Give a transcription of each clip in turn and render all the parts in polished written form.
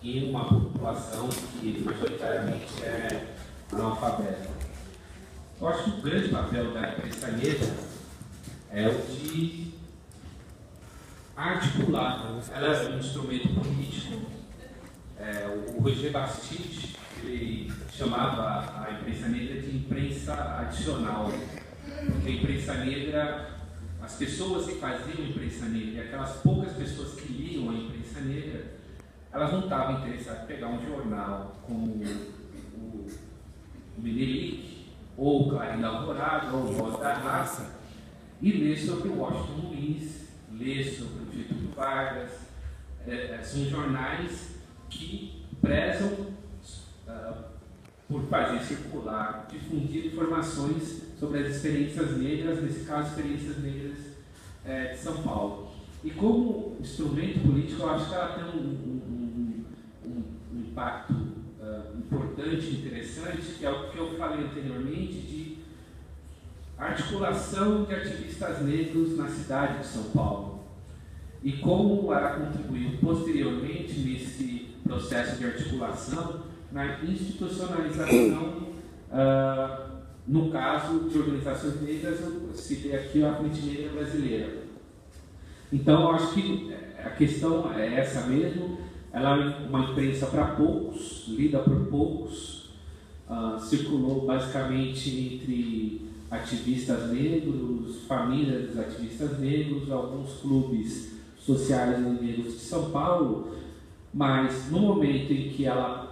em uma população que majoritariamente é analfabeta. Eu acho que o grande papel da imprensa negra é o de articular. Ela é um instrumento político. O Roger Bastide ele chamava a imprensa negra de imprensa adicional, porque a imprensa negra, as pessoas que faziam imprensa negra, aquelas poucas pessoas que liam a imprensa negra, elas não estavam interessadas em pegar um jornal como o Menelik, ou o Clarim da Alvorada, ou o Voz da Raça, e ler sobre o Washington Luiz, ler sobre o Getúlio Vargas. São jornais que prezam por fazer circular, difundir informações sobre as experiências negras, nesse caso, experiências negras de São Paulo. E como instrumento político, eu acho que ela tem um impacto importante, interessante, que é o que eu falei anteriormente, de articulação de ativistas negros na cidade de São Paulo. E como ela contribuiu posteriormente nesse processo de articulação na institucionalização, no caso de organizações negras, eu citei aqui a Frente Negra Brasileira. Então, eu acho que a questão é essa mesmo. Ela é uma imprensa para poucos, lida por poucos, circulou basicamente entre ativistas negros, famílias dos ativistas negros, alguns clubes sociais negros de São Paulo, mas no momento em que ela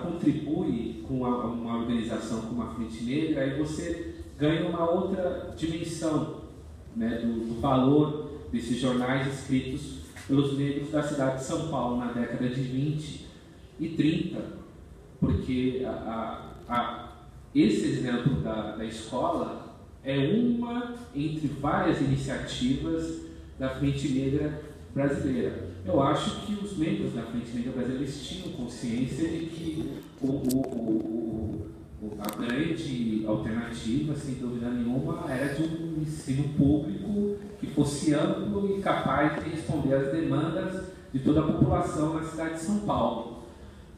contribui com uma organização como a Frente Negra, aí você ganha uma outra dimensão, né, do valor desses jornais escritos pelos negros da cidade de São Paulo na década de 20 e 30, porque esse exemplo da escola é uma entre várias iniciativas da Frente Negra Brasileira. Eu acho que os membros da Frente Negra Brasileira tinham consciência de que a grande alternativa, sem dúvida nenhuma, era de um ensino público que fosse amplo e capaz de responder às demandas de toda a população na cidade de São Paulo.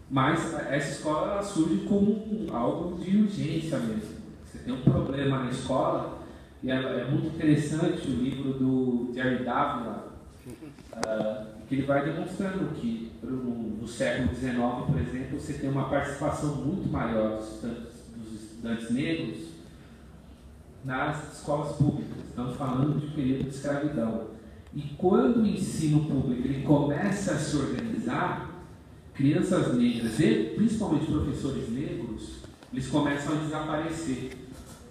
Mas essa escola ela surge como algo de urgência mesmo. Você tem um problema na escola, e é muito interessante o livro do Jerry Dávila, que ele vai demonstrando que no século XIX, por exemplo, você tem uma participação muito maior dos estudantes negros nas escolas públicas. Estamos falando de período de escravidão. E quando o ensino público ele começa a se organizar, crianças negras e principalmente professores negros, eles começam a desaparecer.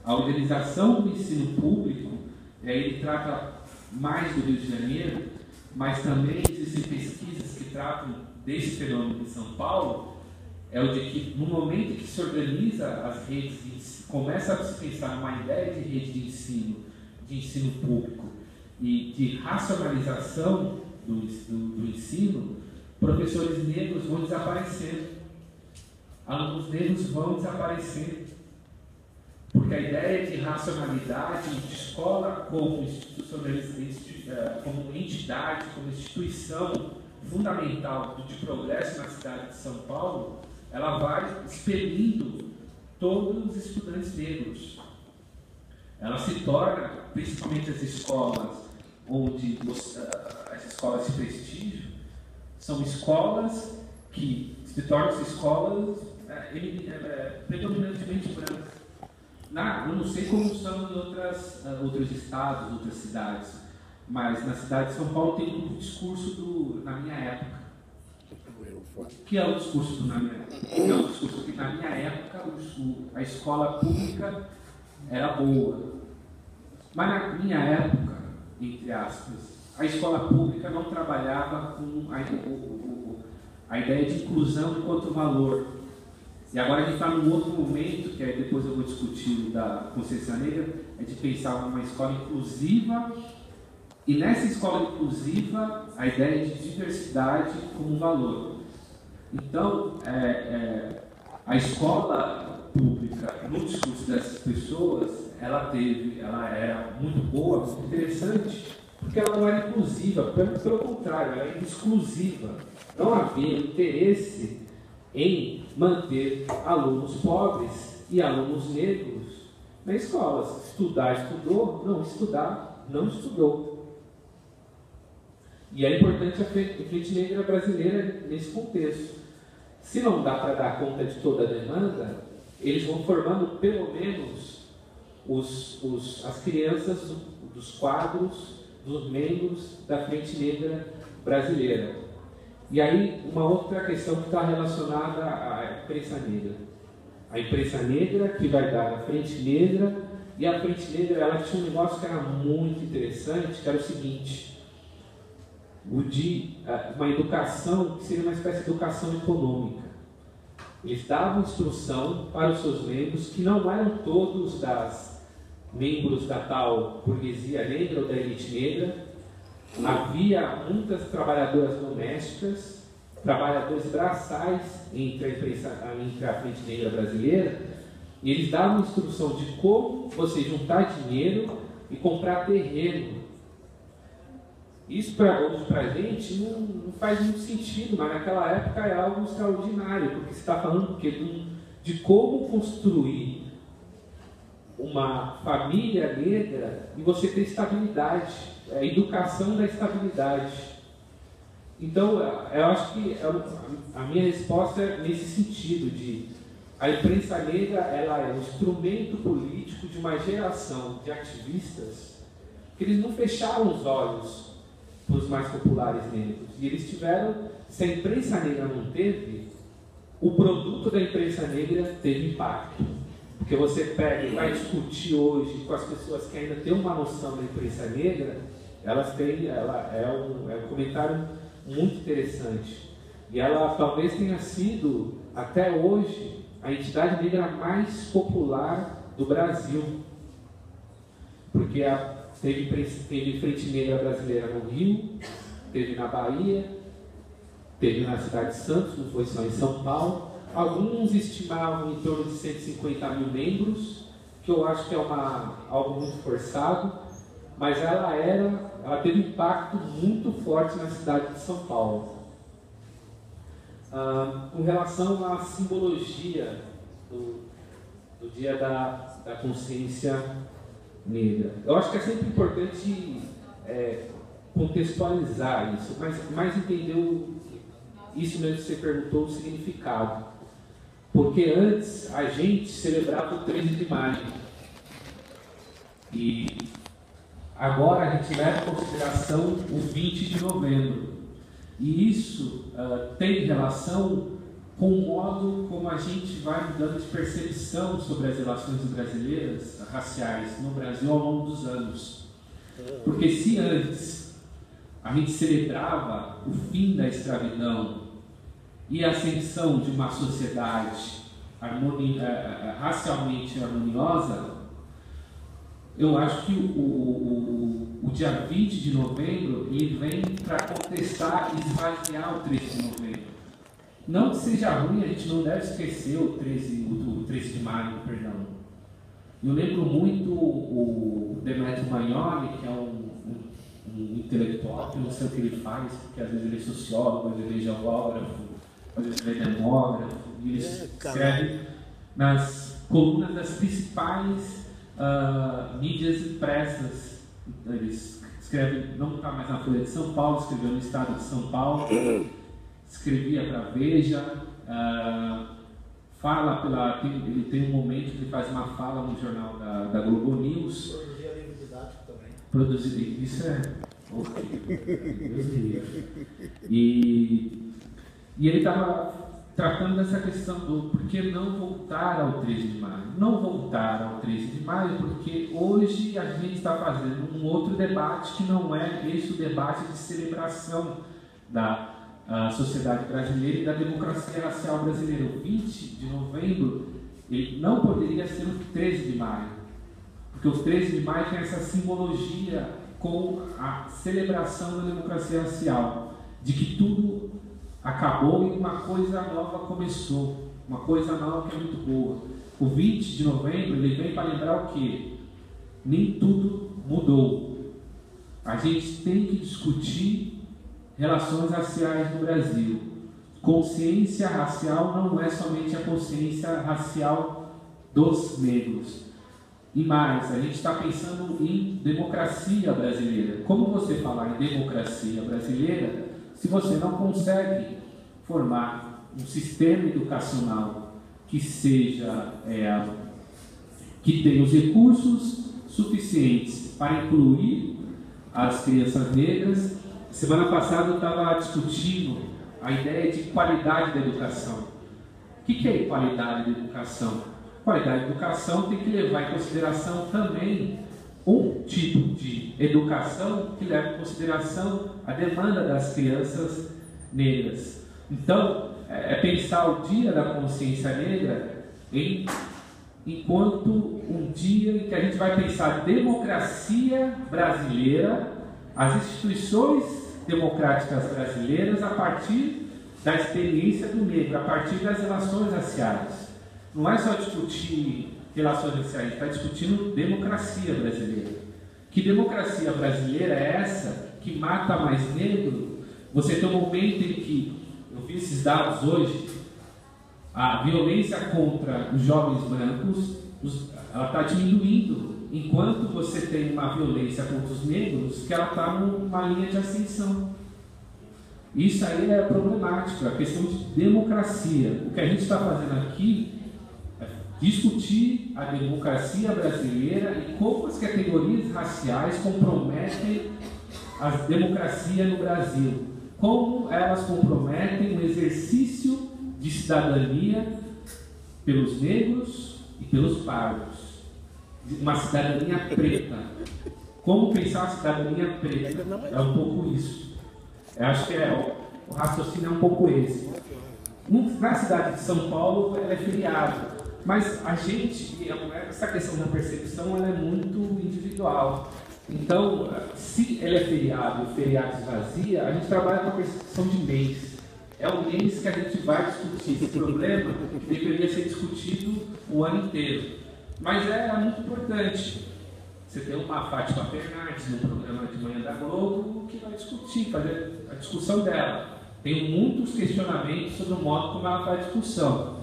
A organização do ensino público, ele trata mais do Rio de Janeiro, mas também existem pesquisas que tratam desse fenômeno em São Paulo, é o de que no momento que se organiza as redes de ensino, começa a se pensar numa ideia de rede de ensino público e de racionalização do ensino, professores negros vão desaparecendo, alunos negros vão desaparecendo, porque a ideia de racionalidade de escola como entidade, como instituição fundamental de progresso na cidade de São Paulo, ela vai expelindo todos os estudantes negros. Ela se torna, principalmente as escolas as escolas de prestígio, são escolas que se tornam escolas predominantemente brancas. Eu não sei como são em outros estados, outras cidades, mas na cidade de São Paulo tem um discurso na minha época. Que é o discurso na minha época? Que é o discurso que na minha época a escola pública era boa. Mas na minha época, entre aspas, a escola pública não trabalhava com a ideia de inclusão enquanto valor. E agora a gente está num outro momento, que aí depois eu vou discutir da consciência negra, é de pensar numa escola inclusiva, e nessa escola inclusiva, a ideia de diversidade como valor. Então, a escola pública, no discurso dessas pessoas, ela era muito boa, muito interessante, porque ela não era inclusiva, pelo contrário, ela era exclusiva. Não havia interesse em manter alunos pobres e alunos negros na escola. Estudar, estudou, não estudar, não estudou. E é importante a Frente Negra Brasileira nesse contexto. Se não dá para dar conta de toda a demanda, eles vão formando pelo menos as crianças dos quadros, dos membros da Frente Negra Brasileira. E aí, uma outra questão que está relacionada à imprensa negra. A imprensa negra que vai dar a Frente Negra, e a Frente Negra ela tinha um negócio que era muito interessante, que era o seguinte: uma educação que seria uma espécie de educação econômica. Eles davam instrução para os seus membros, que não eram todos membros da tal burguesia negra ou da elite negra. Havia muitas trabalhadoras domésticas, trabalhadores braçais entre a Frente Negra Brasileira, e eles davam instrução de como você juntar dinheiro e comprar terreno. Isso hoje para a gente não faz muito sentido, mas naquela época é algo extraordinário, porque você está falando de como construir uma família negra e você ter estabilidade, a educação da estabilidade. Então, eu acho que a minha resposta é nesse sentido de a imprensa negra ela é um instrumento político de uma geração de ativistas que eles não fecharam os olhos para os mais populares negros. E eles tiveram, se a imprensa negra não teve, o produto da imprensa negra teve impacto. Porque você pega e vai discutir hoje com as pessoas que ainda têm uma noção da imprensa negra, ela é um comentário muito interessante. E ela talvez tenha sido, até hoje, a entidade negra mais popular do Brasil. Porque teve Frente Negra Brasileira no Rio, teve na Bahia, teve na cidade de Santos, não foi só em São Paulo. Alguns estimavam em torno de 150 mil membros, que eu acho que é algo muito forçado, mas ela teve um impacto muito forte na cidade de São Paulo. Com relação à simbologia do Dia da Consciência Negra, eu acho que é sempre importante contextualizar isso, mas entender isso mesmo que você perguntou, o significado. Porque antes a gente celebrava o 13 de maio. E agora a gente leva em consideração o 20 de novembro. E isso tem relação com o modo como a gente vai mudando de percepção sobre as relações brasileiras, raciais, no Brasil ao longo dos anos. Porque se antes a gente celebrava o fim da escravidão e a ascensão de uma sociedade racialmente harmoniosa, eu acho que o dia 20 de novembro ele vem para contestar e esvaziar o 13 de novembro. Não que seja ruim, a gente não deve esquecer o 13 de maio, perdão. Eu lembro muito o Demetrio Magnoli, que é um intelectual, que eu não sei o que ele faz, porque às vezes ele é sociólogo, às vezes ele é geógrafo, às vezes ele é demógrafo, e ele escreve nas colunas das principais mídias impressas. Ele escreve, não está mais na Folha de São Paulo, escreveu no Estado de São Paulo, escrevia para a Veja, ele tem um momento que ele faz uma fala no jornal da Globo News. Produzia livro didático também. Produzir, isso é E ele estava tratando dessa questão do por que não voltar ao 13 de maio. Não voltar ao 13 de maio porque hoje a gente está fazendo um outro debate que não é esse o debate de celebração da sociedade brasileira e da democracia racial brasileira. O 20 de novembro ele não poderia ser o 13 de maio, porque o 13 de maio tem essa simbologia com a celebração da democracia racial, de que tudo acabou e uma coisa nova começou, uma coisa nova que é muito boa. O 20 de novembro ele vem para lembrar o quê? Nem tudo mudou. a gente tem que discutir relações raciais no Brasil. Consciência racial não é somente a consciência racial dos negros. E mais, a gente está pensando em democracia brasileira. Como você falar em democracia brasileira se você não consegue formar um sistema educacional que seja, que tenha os recursos suficientes para incluir as crianças negras? Semana passada eu estava discutindo a ideia de qualidade da educação. O que é qualidade da educação? Qualidade da educação tem que levar em consideração também um tipo de educação que leva em consideração a demanda das crianças negras. Então, pensar o Dia da Consciência Negra enquanto um dia em que a gente vai pensar a democracia brasileira, as instituições democráticas brasileiras a partir da experiência do negro, a partir das relações raciais. Não é só discutir relações raciais, a gente está discutindo democracia brasileira. Que democracia brasileira é essa que mata mais negro? Você tem um momento em que, eu vi esses dados hoje, a violência contra os jovens brancos, ela está diminuindo, enquanto você tem uma violência contra os negros que ela está numa linha de ascensão. Isso aí é problemático, é a questão de democracia. O que a gente está fazendo aqui é discutir a democracia brasileira e como as categorias raciais comprometem a democracia no Brasil. Como elas comprometem o exercício de cidadania pelos negros e pelos pardos. Uma cidadania preta. Como pensar a cidadania preta? É um pouco isso. Eu acho que o raciocínio é um pouco esse. Na cidade de São Paulo, ela é feriado. Mas a gente, essa questão da percepção, ela é muito individual. Então, se ela é feriado e o feriado esvazia, a gente trabalha com a percepção de mês. É o mês que a gente vai discutir. Esse problema deveria ser discutido o ano inteiro. Mas é muito importante. Você tem uma Fátima Bernardes no programa de manhã da Globo que vai discutir, fazer a discussão dela. Tem muitos questionamentos sobre o modo como ela faz a discussão.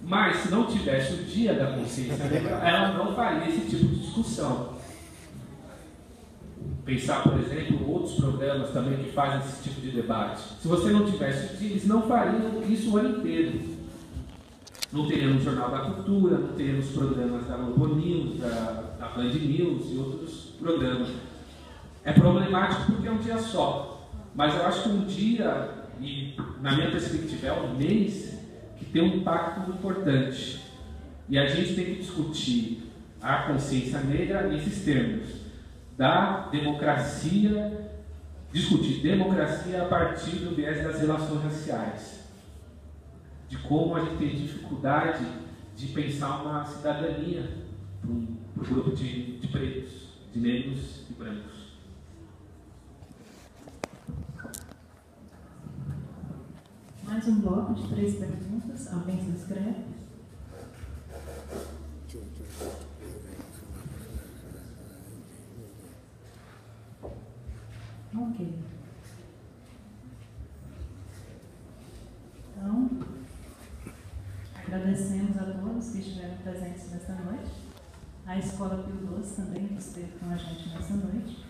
Mas se não tivesse o Dia da Consciência Negra, ela não faria esse tipo de discussão. Pensar, por exemplo, outros programas também que fazem esse tipo de debate. Se você não tivesse o dia, eles não fariam isso o ano inteiro. Não teríamos Jornal da Cultura, não teríamos programas da Globo News, da Band News e outros programas. É problemático porque é um dia só. Mas eu acho que um dia, e na minha perspectiva, é um mês que tem um impacto importante. E a gente tem que discutir a consciência negra nesses termos. Da democracia, discutir democracia a partir do viés das relações raciais. De como a gente tem dificuldade de pensar uma cidadania para um grupo de pretos, de negros e brancos. Mais um bloco de 3 perguntas. Alguém se inscreve? Ok. Então, agradecemos a todos que estiveram presentes nesta noite, a Escola Pio XII também que esteve com a gente nessa noite,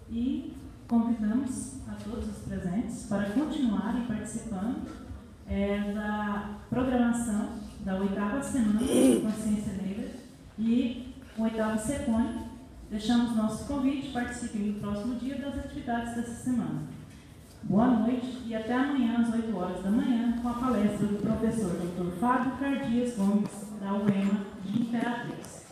e convidamos a todos os presentes para continuarem participando da programação da 8ª Semana de Consciência Negra e o 8º Secone. Deixamos nosso convite, participem no próximo dia das atividades dessa semana. Boa noite e até amanhã às 8 horas da manhã com a palestra do professor Dr. Fábio Cardias Gomes, da UEMA de Imperatriz.